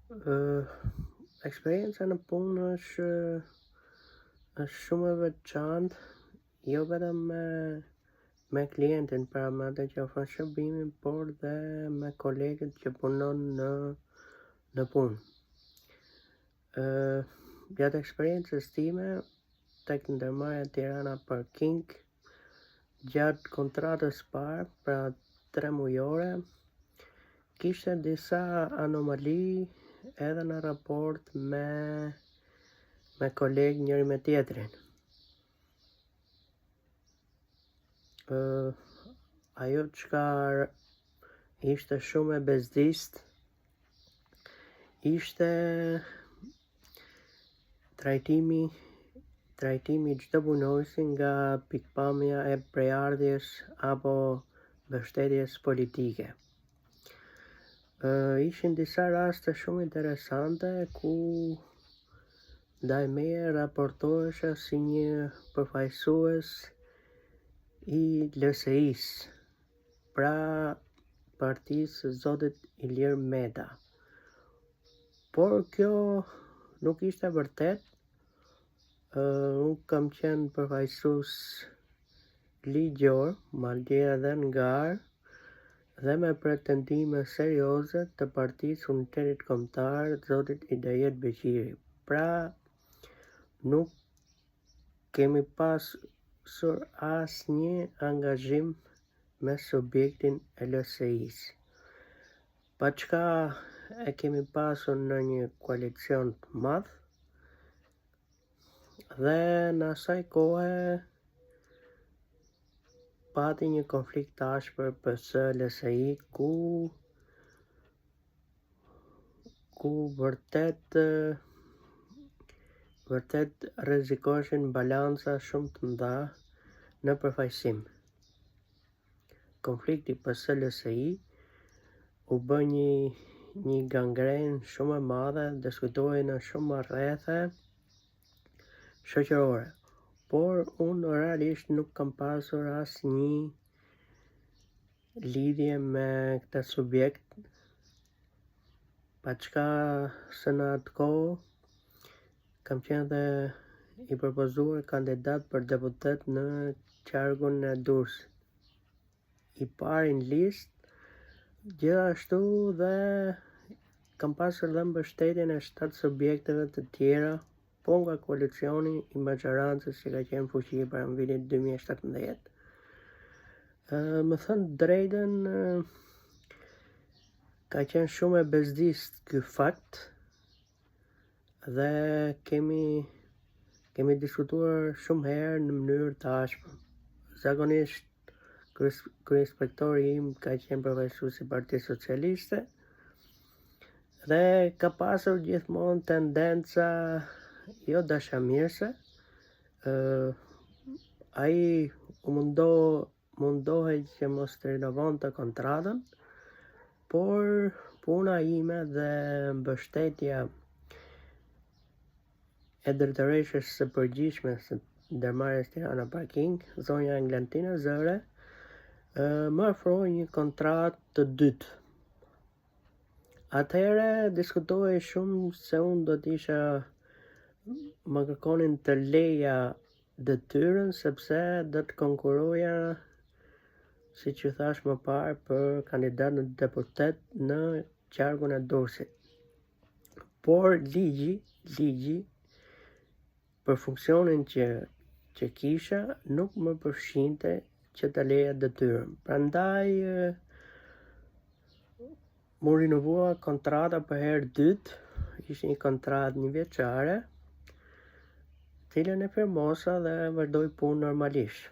Eksperienca në punë është shumë e veçantë, jo vetëm me klientin, pra me atë që ofron shërbimin, por dhe me kolegët që punon në punë. Gjatë eksperiencës time tek ndërmarrja Tirana Parking, gjatë kontratës parë, pra 3 mujore, kishte disa anomali edhe në raport me kolegë njëri me tjetrin. Ajo çka ishte shumë e bezdisht ishte trajtimi çdo punonjësi nga pikpamja e prejardhjes apo mbështetjes politike. Ishin disa raste shumë interesante ku ndaj meje raportohesha si një përfaqësues i LSI-s, pra partisë së zotit Ilir Meta. Por kjo nuk ishte vërtet. Unë kam qenë përfaqësues ligjor, madje edhe ngar, dhe me pretendime serioze të Partisë Unitetit Kombëtar zotit Hidayet Beqiri. Pra nuk kemi pasur asnjë angazhim me subjektin e LSI-s. Pa çka e kemi pasur në një koalicion të madh, dhe në asaj kohe pati një konflikt të ashpër PS-LSI ku vërtet rrezikoheshin balanca shumë të mëdha në përfaqësim. Konflikti PS-LSI u bë një gangren shumë e madhe, diskutohej në shumë rrethe shoqërore, por unë realisht nuk kam pasur asnjë lidhje me këtë subjekt, pa çka se në atë kohë kam qenë dhe i propozuar kandidat për deputet në qargun e Durrësit, i pari në listë, gjithashtu dhe kam pasur dhe mbështetjen e 7 subjekteve të tjera, po nga koalicioni i majorancës që ka qenë fuqi para vitit 2017. Më thënë drejtën, ka qenë shumë e bezdisht ky fakt dhe kemi diskutuar shumë herë në mënyrë të ashpër. Zakonisht kryeinspektori im ka qenë përfaqësues i Partisë Socialiste dhe ka pasur gjithmonë tendenca jo dashamirëse. Ai u mundohej që mos të rinovonte kontratën, por puna ime dhe mbështetja e drejtoreshës së përgjithshme së ndërmarrjes Tirana Parking, zonja Englantina Zëre, më ofroi një kontratë të dytë. Atëhere diskutohej shumë se unë do të isha, më kërkonin të leja detyrën sepse do të konkuroja, siç ju thash më parë, për kandidat në deputet në qargun e Durrësit. Por ligji për funksionin që kisha nuk më përfshinte që të leja detyrën. Prandaj mu rinovua kontrata për herë dytë, ishte një kontratë 1 vjeçare, cilën e firmosa dhe vazhdoi punë normalisht.